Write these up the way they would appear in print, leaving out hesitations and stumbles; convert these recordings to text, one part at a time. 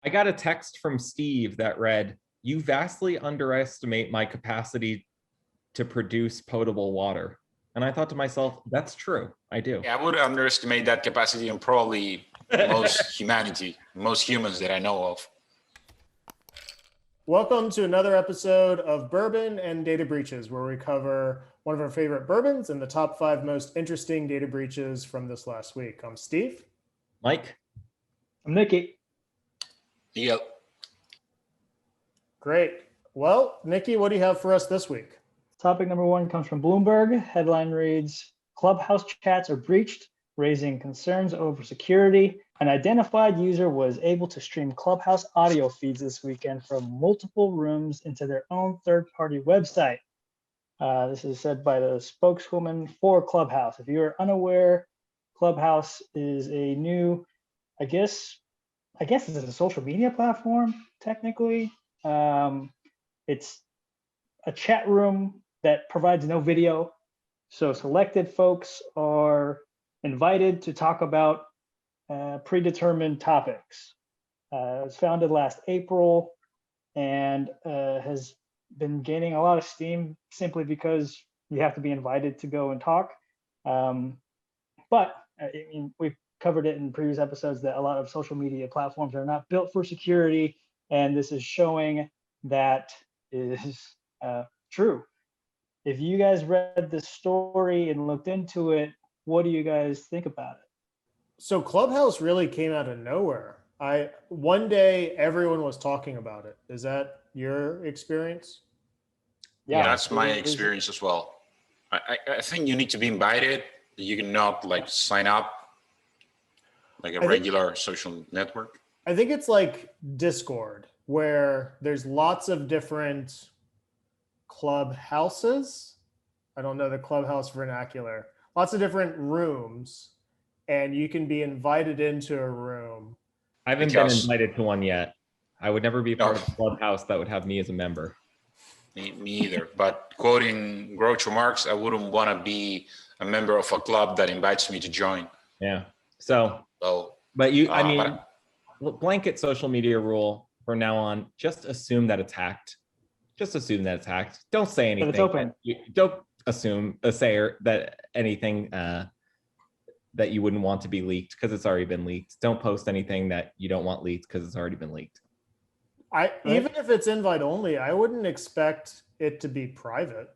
I got a text from Steve that read, "You vastly underestimate my capacity to produce potable water." And I thought to myself, that's true. I do. Yeah, I would underestimate that capacity on probably most humans that I know of. Welcome to another episode of Bourbon and Data Breaches, where we cover one of our favorite bourbons and the top 5 most interesting data breaches from this last week. I'm Steve. Mike. I'm Nikki. Yep. Great. Well, Nikki, what do you have for us this week? Topic number 1 comes from Bloomberg. Headline reads, Clubhouse chats are breached, raising concerns over security. An identified user was able to stream Clubhouse audio feeds this weekend from multiple rooms into their own third-party website. This is said by the spokeswoman for Clubhouse. If you are unaware, Clubhouse is a new, I guess it's a social media platform, technically. It's a chat room that provides no video. So selected folks are invited to talk about predetermined topics. It was founded last April and has been gaining a lot of steam simply because you have to be invited to go and talk. But I mean, we've covered it in previous episodes that a lot of social media platforms are not built for security, and this is showing that is true. If you guys read the story and looked into it, what do you guys think about it? So Clubhouse really came out of nowhere. One day everyone was talking about it. Is that your experience? Yeah, that's my experience as well. I think you need to be invited. You cannot like sign up like a regular social network. I think it's like Discord, where there's lots of different clubhouses. I don't know the Clubhouse vernacular. Lots of different rooms, and you can be invited into a room. I haven't been invited to one yet. I would never be part of a Clubhouse that would have me as a member. Me either. But quoting Groucho Marx, I wouldn't want to be a member of a club that invites me to join. Yeah. But blanket social media rule from now on, just assume that it's hacked. Just assume that it's hacked. Don't say anything. But it's open. Don't assume that anything that you wouldn't want to be leaked because it's already been leaked. Don't post anything that you don't want leaked because it's already been leaked. Even if it's invite only, I wouldn't expect it to be private.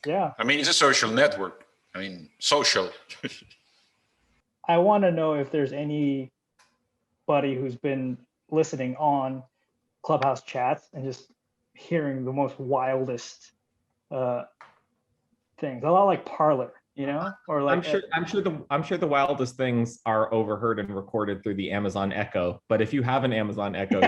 Yeah. I mean, it's a social network. I mean, social. I want to know if there's anybody who's been listening on Clubhouse chats and just hearing the most wildest things. A lot like Parler, you know, or like I'm sure the wildest things are overheard and recorded through the Amazon Echo. But if you have an Amazon Echo,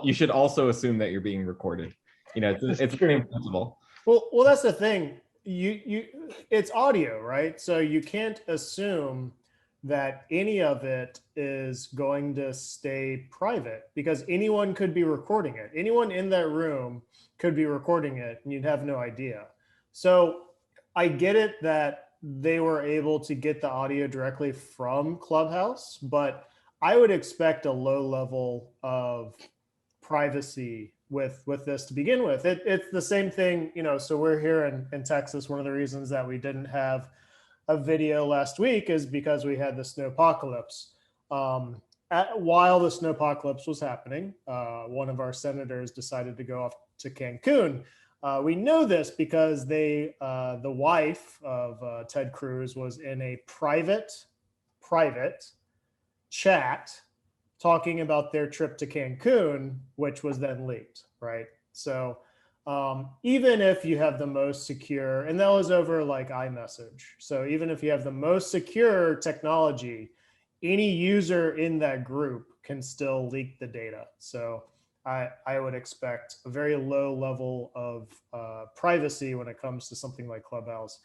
you should also assume that you're being recorded. You know, it's the same principle. Well, that's the thing. It's audio, right? So you can't assume that any of it is going to stay private because anyone could be recording it. Anyone in that room could be recording it and you'd have no idea. So I get it that they were able to get the audio directly from Clubhouse, but I would expect a low level of privacy with this to begin with. It's the same thing, you know, so we're here in Texas. One of the reasons that we didn't have a video last week is because we had the snowpocalypse. While the snowpocalypse was happening, one of our senators decided to go off to Cancun. We know this because the wife of Ted Cruz was in a private chat talking about their trip to Cancun, which was then leaked, right? So even if you have the most secure, and that was over like iMessage. So even if you have the most secure technology, any user in that group can still leak the data. So I would expect a very low level of privacy when it comes to something like Clubhouse.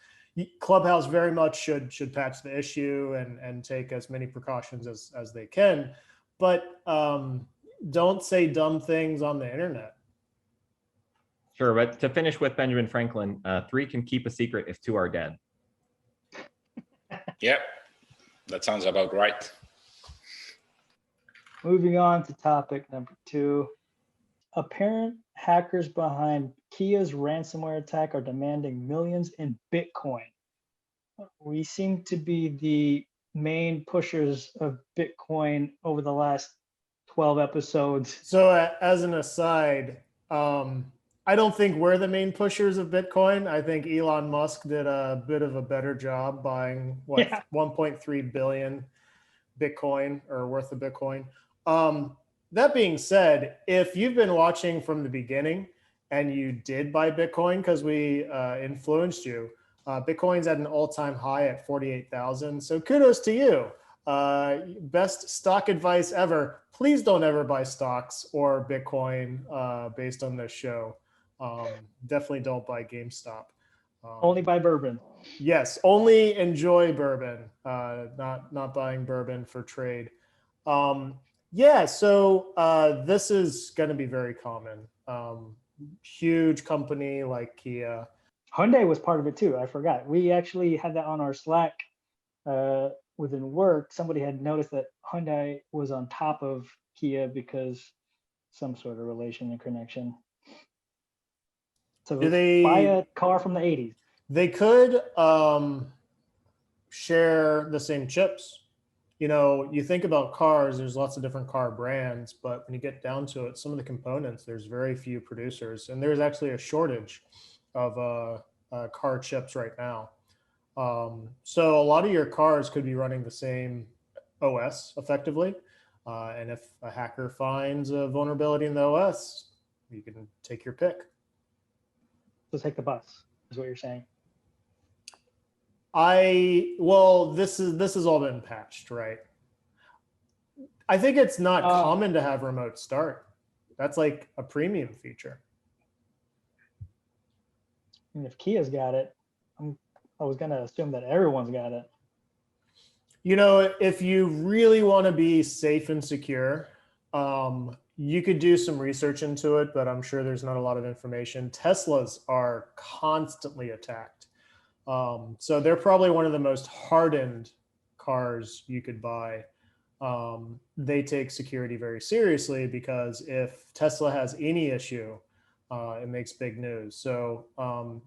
Clubhouse very much should patch the issue and take as many precautions as they can, but don't say dumb things on the internet. Sure, but to finish with Benjamin Franklin, 3 can keep a secret if 2 are dead. Yep, that sounds about right. Moving on to topic number 2. Apparent hackers behind Kia's ransomware attack are demanding millions in Bitcoin. We seem to be the main pushers of Bitcoin over the last 12 episodes. So as an aside, I don't think we're the main pushers of Bitcoin. I think Elon Musk did a bit of a better job buying 1.3 billion Bitcoin or worth of Bitcoin. That being said, if you've been watching from the beginning and you did buy Bitcoin because we influenced you, Bitcoin's at an all-time high at 48,000. So kudos to you. Best stock advice ever. Please don't ever buy stocks or Bitcoin based on this show. Definitely don't buy GameStop. Only buy bourbon. Yes, only enjoy bourbon, not buying bourbon for trade. Yeah, so this is going to be very common. Huge company like Kia. Hyundai was part of it too. I forgot. We actually had that on our Slack within work. Somebody had noticed that Hyundai was on top of Kia because some sort of relation and connection. So buy a car from the 80s. They could share the same chips. You know, you think about cars, there's lots of different car brands, but when you get down to it, some of the components, there's very few producers. And there's actually a shortage of car chips right now. So a lot of your cars could be running the same OS effectively. And if a hacker finds a vulnerability in the OS, you can take your pick. So take the bus, is what you're saying. This has all been patched, right? I think it's not common to have remote start. That's like a premium feature. And if Kia's got it, I was gonna assume that everyone's got it. You know, if you really want to be safe and secure, you could do some research into it, but I'm sure there's not a lot of information. Teslas are constantly attacked. So they're probably one of the most hardened cars you could buy. They take security very seriously because if Tesla has any issue, it makes big news. So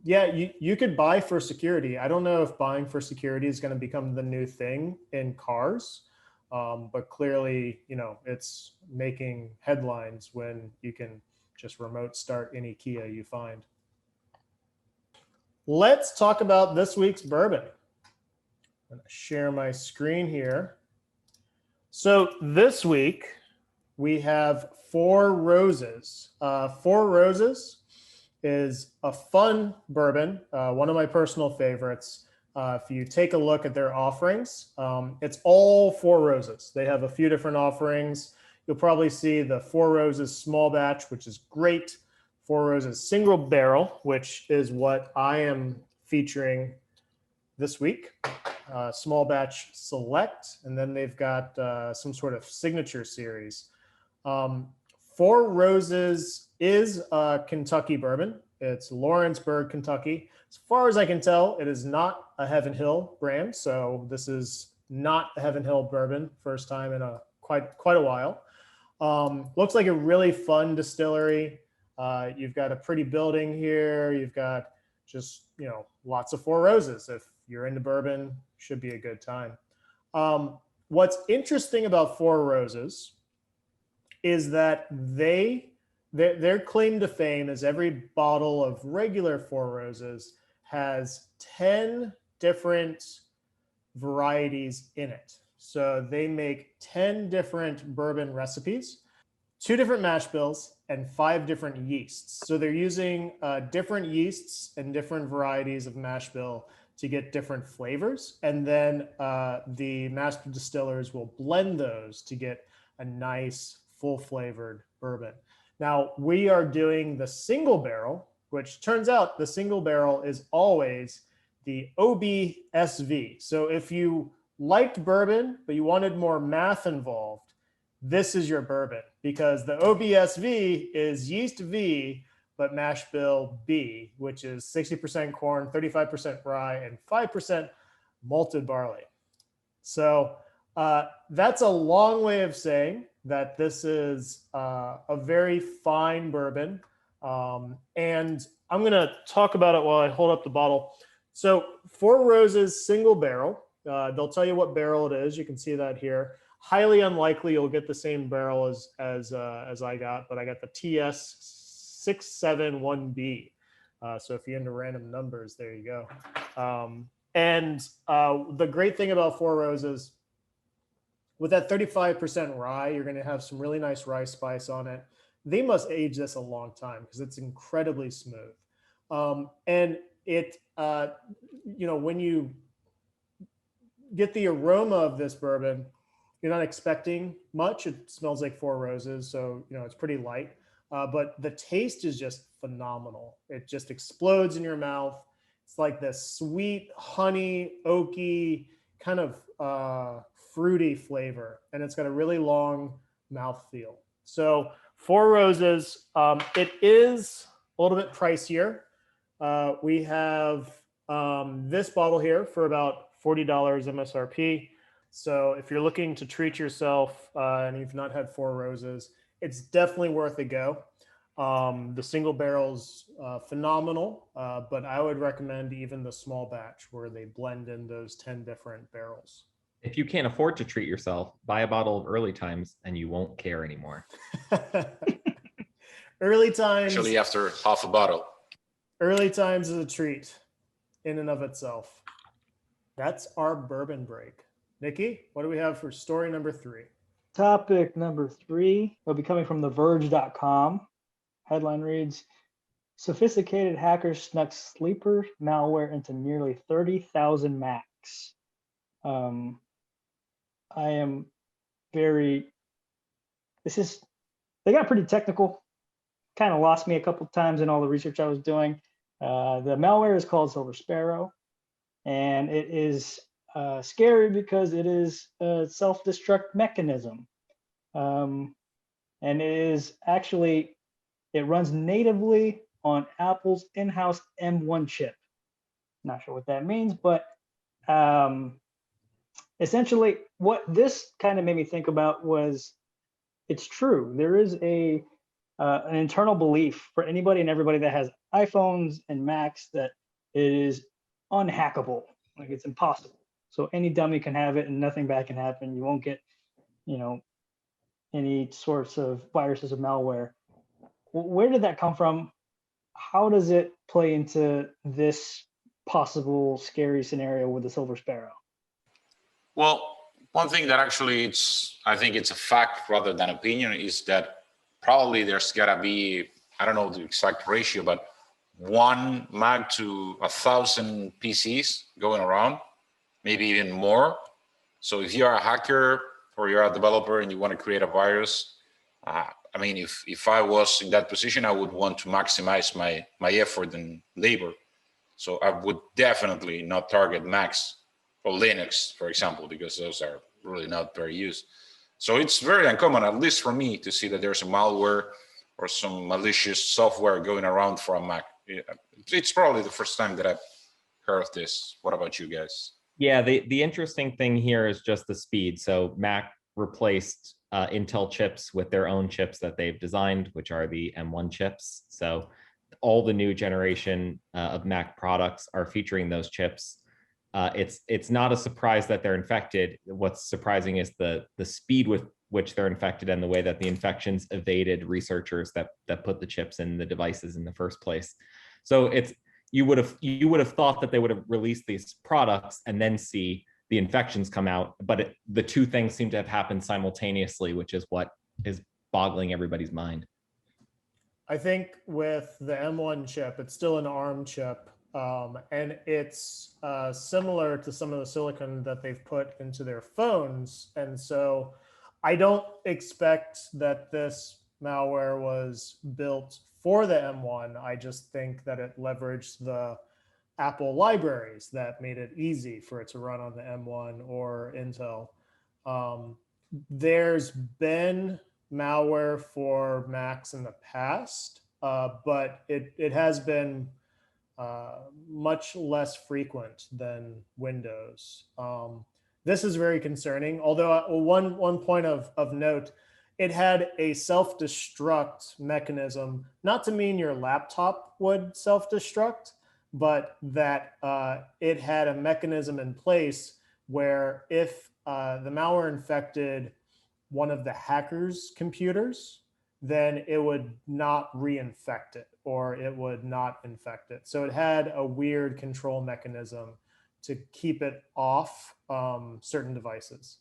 yeah, you could buy for security. I don't know if buying for security is going to become the new thing in cars, but clearly, you know, it's making headlines when you can just remote start any Kia you find. Let's talk about this week's bourbon. I'm going to share my screen here. So this week we have Four Roses. Four Roses is a fun bourbon, one of my personal favorites. If you take a look at their offerings, it's all Four Roses. They have a few different offerings. You'll probably see the Four Roses small batch, which is great. Four Roses single barrel, which is what I am featuring this week. Small batch select, and then they've got some sort of signature series. Four Roses is a Kentucky bourbon. It's Lawrenceburg, Kentucky. As far as I can tell, it is not a Heaven Hill brand, so this is not a Heaven Hill bourbon. First time in quite a while. Looks like a really fun distillery. You've got a pretty building here. You've got just, you know, lots of Four Roses. If you're into bourbon, should be a good time. What's interesting about Four Roses is that their claim to fame is every bottle of regular Four Roses has 10 different varieties in it. So they make 10 different bourbon recipes, 2 different mash bills, and 5 different yeasts. So they're using different yeasts and different varieties of mash bill to get different flavors. And then the master distillers will blend those to get a nice full flavored bourbon. Now we are doing the single barrel, which turns out the single barrel is always the OBSV. So if you liked bourbon, but you wanted more math involved, this is your bourbon, because the OBSV is yeast V, but mash bill B, which is 60% corn, 35% rye, and 5% malted barley. So That's a long way of saying that this is a very fine bourbon. And I'm going to talk about it while I hold up the bottle. So Four Roses single barrel. They'll tell you what barrel it is. You can see that here. Highly unlikely you'll get the same barrel as I got, but I got the TS671B. So if you're into random numbers, there you go. The great thing about Four Roses, with that 35% rye, you're going to have some really nice rye spice on it. They must age this a long time because it's incredibly smooth. And it, when you get the aroma of this bourbon, you're not expecting much. It smells like Four Roses, so it's pretty light. But the taste is just phenomenal. It just explodes in your mouth. It's like this sweet, honey, oaky, kind of fruity flavor, and it's got a really long mouthfeel. So Four Roses, it is a little bit pricier. We have this bottle here for about $40 MSRP. So if you're looking to treat yourself and you've not had Four Roses, it's definitely worth a go. The single barrel's phenomenal, but I would recommend even the small batch where they blend in those 10 different barrels. If you can't afford to treat yourself, buy a bottle of Early Times and you won't care anymore. Early Times. Actually, after half a bottle. Early Times is a treat in and of itself. That's our bourbon break. Nikki, what do we have for story number 3? Topic number 3 will be coming from theverge.com. Headline reads, sophisticated hackers snuck sleeper malware into nearly 30,000 Macs. I am they got pretty technical, kind of lost me a couple times in all the research I was doing. The malware is called Silver Sparrow, and it is scary because it is a self-destruct mechanism. And it is actually, it runs natively on Apple's in-house M1 chip. Not sure what that means, but essentially what this kind of made me think about was, it's true. There is an internal belief for anybody and everybody that has iPhones and Macs that it is unhackable, like it's impossible. So any dummy can have it and nothing bad can happen. You won't get, any sorts of viruses or malware. Where did that come from? How does it play into this possible scary scenario with the Silver Sparrow? Well, one thing that actually I think it's a fact rather than opinion, is that probably there's gotta be, I don't know the exact ratio, but 1 Mac to 1,000 PCs going around, maybe even more. So if you're a hacker or you're a developer and you want to create a virus, if I was in that position, I would want to maximize my effort and labor. So I would definitely not target Macs or Linux, for example, because those are really not very used. So it's very uncommon, at least for me, to see that there's a malware or some malicious software going around for a Mac. It's probably the first time that I've heard of this. What about you guys? Yeah, the interesting thing here is just the speed. So Mac replaced Intel chips with their own chips that they've designed, which are the M1 chips. So all the new generation of Mac products are featuring those chips. It's not a surprise that they're infected. What's surprising is the speed with which they're infected and the way that the infections evaded researchers that put the chips in the devices in the first place. So you would have thought that they would have released these products and then see the infections come out, but the two things seem to have happened simultaneously, which is what is boggling everybody's mind. I think with the M1 chip, it's still an ARM chip, and it's similar to some of the silicon that they've put into their phones. And so I don't expect that this malware was built for the M1. I just think that it leveraged the Apple libraries that made it easy for it to run on the M1 or Intel. There's been malware for Macs in the past, but it has been much less frequent than Windows. this is very concerning. Although one point of note, it had a self-destruct mechanism, not to mean your laptop would self-destruct, but that it had a mechanism in place where if the malware infected one of the hacker's computers, then it would not reinfect it, or it would not infect it. So it had a weird control mechanism to keep it off certain devices.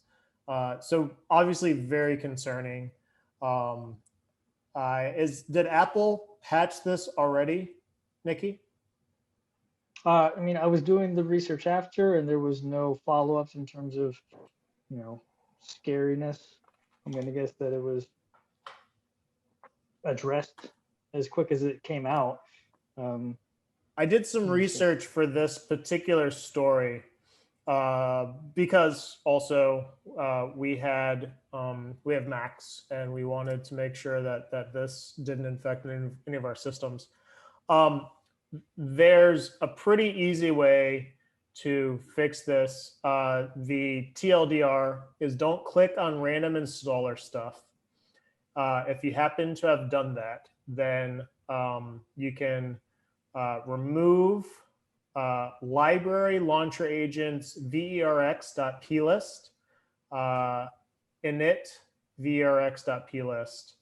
So obviously very concerning. Did Apple patch this already, Nikki? I mean, I was doing the research after, and there was no follow-ups in terms of, you know, scariness. I'm going to guess that it was addressed as quick as it came out. I did some research for this particular story because also we have Macs, and we wanted to make sure that this didn't infect any of our systems. There's a pretty easy way to fix this. The TLDR is don't click on random installer stuff. If you happen to have done that, then you can remove library launcher agents verx.plist, init verx.plist,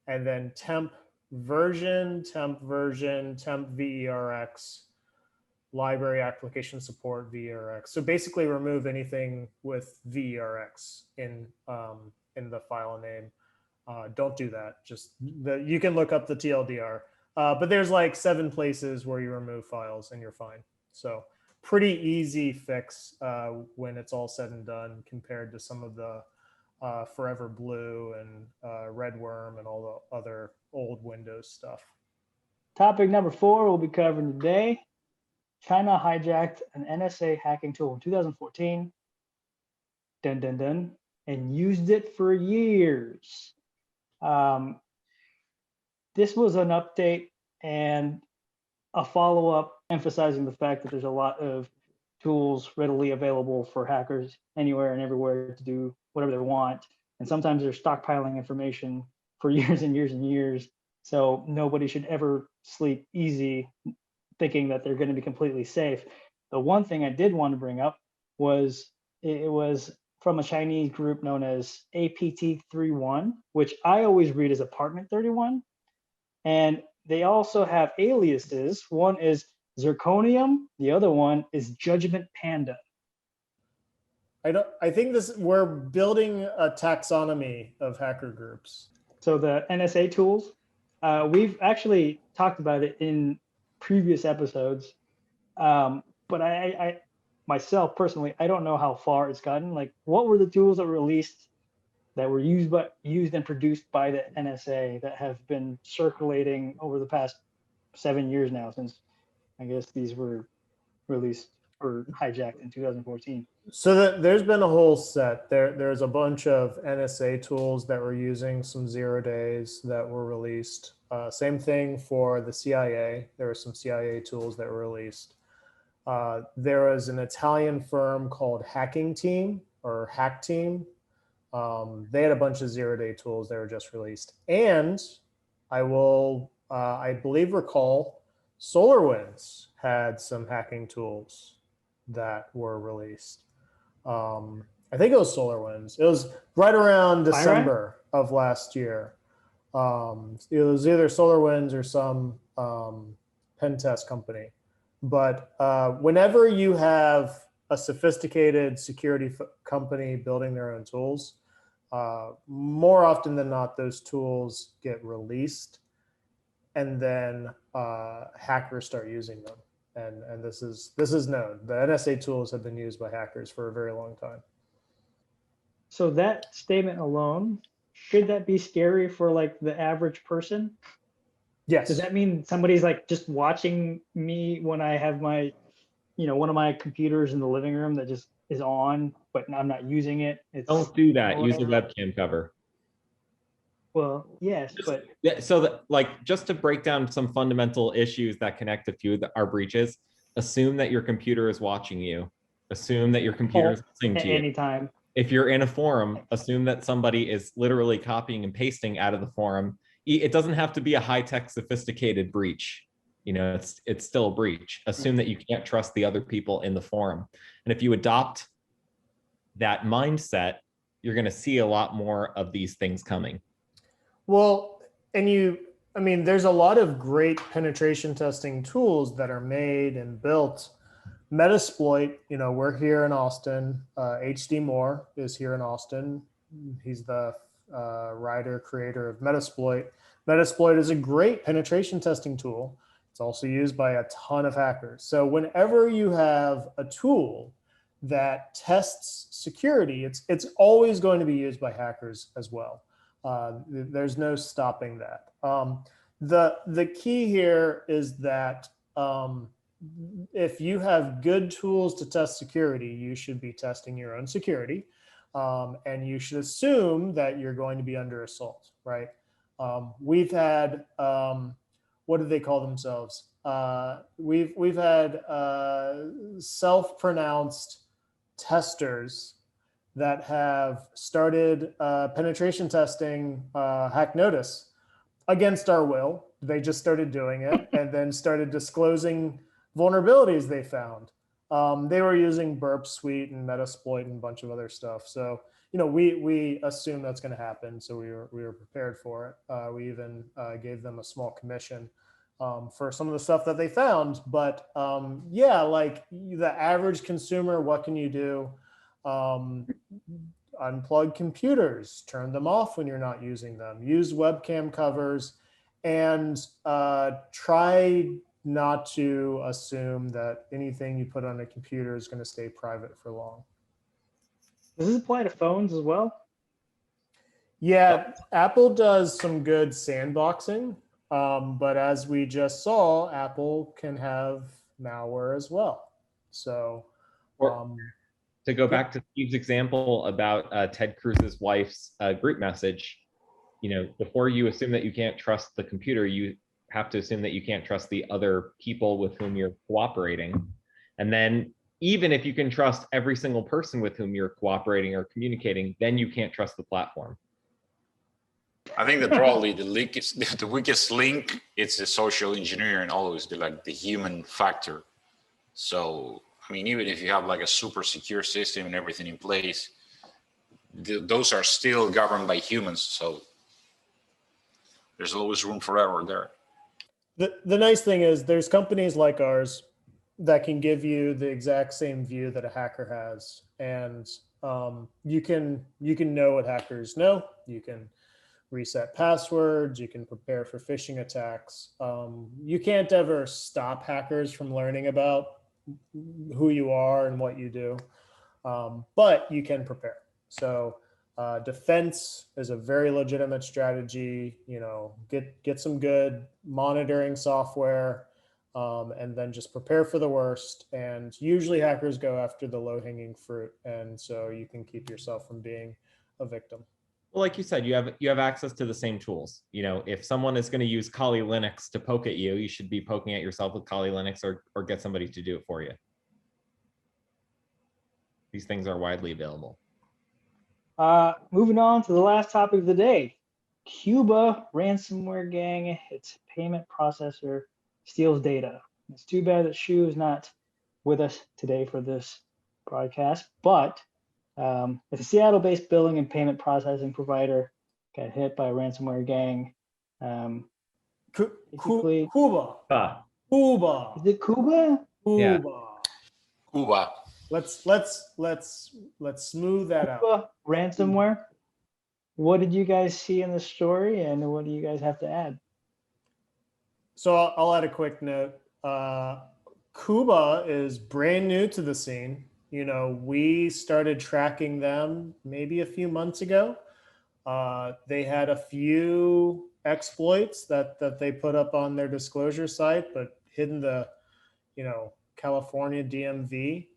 and then temp version, temp verx, library application support verx. So basically remove anything with verx in the file name. Don't do that. You can look up the TLDR, but there's like 7 places where you remove files and you're fine. So pretty easy fix when it's all said and done, compared to some of the Forever Blue and Red Worm and all the other old Windows stuff. Topic number 4 we'll be covering today. China hijacked an NSA hacking tool in 2014, and used it for years. This was an update and a follow-up emphasizing the fact that there's a lot of tools readily available for hackers anywhere and everywhere to do whatever they want. And sometimes they're stockpiling information for years and years and years. So nobody should ever sleep easy thinking that they're going to be completely safe. The one thing I did want to bring up was it was from a Chinese group known as APT31, which I always read as Apartment 31. And they also have aliases. One is Zirconium. The other one is Judgment Panda. I think we're building a taxonomy of hacker groups. So the NSA tools, we've actually talked about it in previous episodes. But I myself personally, I don't know how far it's gotten. Like, what were the tools that were released that were used and produced by the NSA that have been circulating over the past 7 years now, since I guess these were released or hijacked in 2014? So there's been a whole set. There's a bunch of NSA tools that were using some 0 days that were released. Same thing for the CIA. There were some CIA tools that were released. There was an Italian firm called Hacking Team or Hack Team. They had a bunch of 0 day tools that were just released. And I recall SolarWinds had some hacking tools that were released. I think it was SolarWinds. It was right around December of last year. It was either SolarWinds or some pen test company. But whenever you have a sophisticated security company building their own tools, more often than not, those tools get released, and then hackers start using them. And this is known. The NSA tools have been used by hackers for a very long time. So that statement alone, should that be scary for like the average person? Yes. Does that mean somebody's like just watching me when I have my, one of my computers in the living room that just is on, but I'm not using it? Don't do that. Use a webcam cover. Well, yes, but so just to break down some fundamental issues that connect a few of our breaches, assume that your computer is watching you. Assume that your computer is listening to you. Anytime. If you're in a forum, assume that somebody is literally copying and pasting out of the forum. It doesn't have to be a high-tech, sophisticated breach. It's still a breach. Assume that you can't trust the other people in the forum. And if you adopt that mindset, you're going to see a lot more of these things coming. Well, there's a lot of great penetration testing tools that are made and built. Metasploit, we're here in Austin. HD Moore is here in Austin. He's the writer, creator of Metasploit. Metasploit is a great penetration testing tool. It's also used by a ton of hackers. So whenever you have a tool that tests security, it's always going to be used by hackers as well. There's no stopping that. The key here is that if you have good tools to test security, you should be testing your own security, and you should assume that you're going to be under assault, right? We've had, what do they call themselves? We've had self-pronounced testers that have started penetration testing Hack Notice against our will. They just started doing it and then started disclosing vulnerabilities they found. They were using Burp Suite and Metasploit and a bunch of other stuff. So, we assume that's going to happen. So we were prepared for it. We even gave them a small commission for some of the stuff that they found. But yeah, like the average consumer, what can you do? Unplug computers, turn them off when you're not using them, use webcam covers, and try not to assume that anything you put on a computer is going to stay private for long. Does this apply to phones as well? Yeah, Apple does some good sandboxing, but as we just saw, Apple can have malware as well. So, to go back to Steve's example about Ted Cruz's wife's group message, before you assume that you can't trust the computer, you have to assume that you can't trust the other people with whom you're cooperating. And then even if you can trust every single person with whom you're cooperating or communicating, then you can't trust the platform. I think that probably the weakest link, it's the social engineering, always the human factor. So, even if you have like a super secure system and everything in place, those are still governed by humans. So there's always room for error there. The nice thing is there's companies like ours that can give you the exact same view that a hacker has. And you can know what hackers know. You can reset passwords. You can prepare for phishing attacks. You can't ever stop hackers from learning about who you are and what you do, but you can prepare. So defense is a very legitimate strategy. Get some good monitoring software, and then just prepare for the worst. And usually hackers go after the low-hanging fruit, and so you can keep yourself from being a victim. Well, like you said, you have access to the same tools. If someone is going to use Kali Linux to poke at you, you should be poking at yourself with Kali Linux or get somebody to do it for you. These things are widely available. Moving on to the last topic of the day. Kuba Ransomware gang, its payment processor steals data. It's too bad that Shu is not with us today for this broadcast, but it's a Seattle-based billing and payment processing provider got hit by a ransomware gang. Kuba. Kuba. Is it Kuba? Kuba. Yeah. Kuba. Let's smooth that out. Kuba ransomware. What did you guys see in the story, and what do you guys have to add? So I'll add a quick note. Kuba is brand new to the scene. We started tracking them maybe a few months ago. They had a few exploits that they put up on their disclosure site, but hidden the, California DMV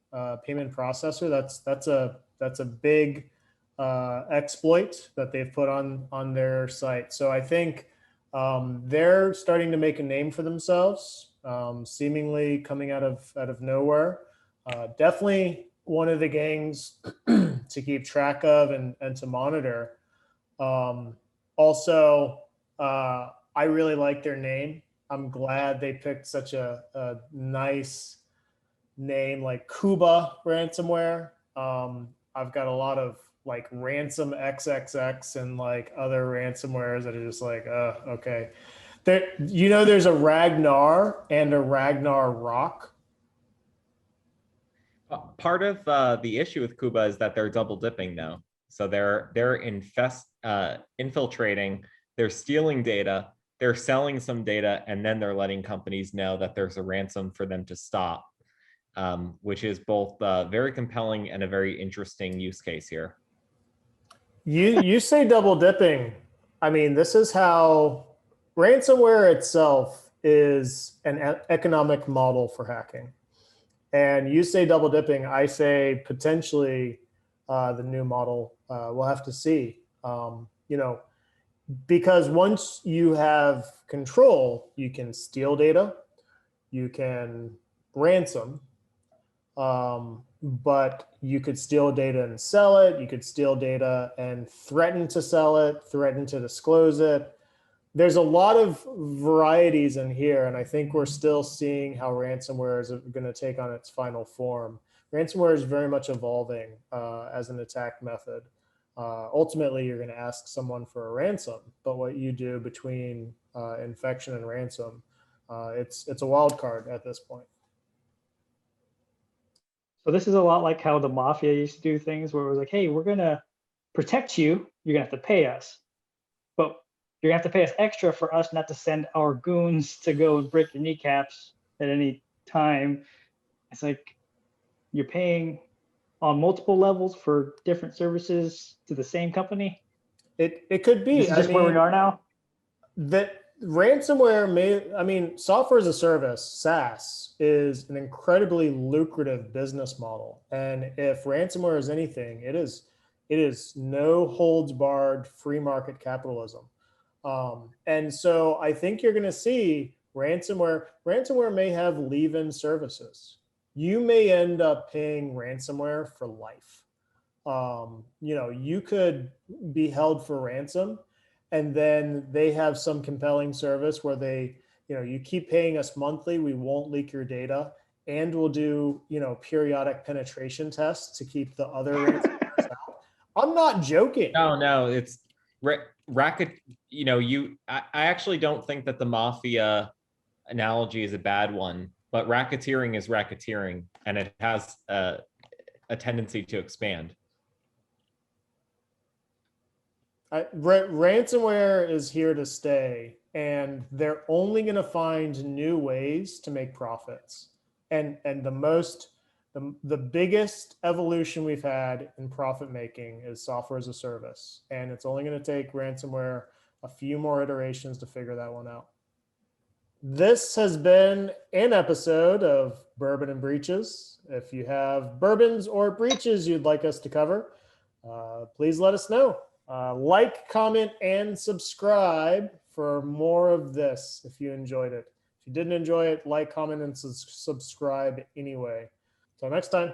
payment processor. That's a big exploit that they've put on their site. So I think they're starting to make a name for themselves, seemingly coming out of nowhere. Definitely one of the gangs to keep track of and to monitor. Also, I really like their name. I'm glad they picked such a nice name like Kuba Ransomware. I've got a lot of like Ransom XXX and like other ransomwares that are just like, okay. There, you know, there's a Ragnar and a Ragnar Rock. Part of the issue with Kuba is that they're double dipping now. So they're infiltrating, they're stealing data, they're selling some data, and then they're letting companies know that there's a ransom for them to stop, which is both very compelling and a very interesting use case here. You say double dipping. I mean, this is how ransomware itself is an economic model for hacking. And you say double dipping, I say potentially the new model. We'll have to see. You know, because once you have control, you can steal data, you can ransom, but you could steal data and sell it. You could steal data and threaten to sell it, threaten to disclose it. There's a lot of varieties in here, and I think we're still seeing how ransomware is going to take on its final form. Ransomware is very much evolving as an attack method. Ultimately, you're going to ask someone for a ransom, but what you do between infection and ransom, it's a wild card at this point. So this is a lot like how the mafia used to do things, where it was like, hey, we're going to protect you. You're going to have to pay us. But you're going to have to pay us extra for us not to send our goons to go and break your kneecaps at any time. It's like you're paying on multiple levels for different services to the same company. It could be. This is just where we are now. That ransomware may, I mean, software as a service, SaaS, is an incredibly lucrative business model. And if ransomware is anything, it is no holds barred free market capitalism. And so I think you're going to see ransomware may have leave-in services. You may end up paying ransomware for life. You know, you could be held for ransom, and then they have some compelling service where they, you know, you keep paying us monthly, we won't leak your data, and we'll do, you know, periodic penetration tests to keep the other ransomwares out. I'm not joking. No, it's racket. You know, I actually don't think that the mafia analogy is a bad one, but racketeering is racketeering, and it has a tendency to expand. Ransomware is here to stay, and they're only going to find new ways to make profits. And the biggest evolution we've had in profit making is software as a service, and it's only going to take ransomware a few more iterations to figure that one out. This has been an episode of Bourbon and Breaches. If you have bourbons or breaches you'd like us to cover, please let us know. Like, comment, and subscribe for more of this if you enjoyed it. If you didn't enjoy it, like, comment, and subscribe anyway. Till next time.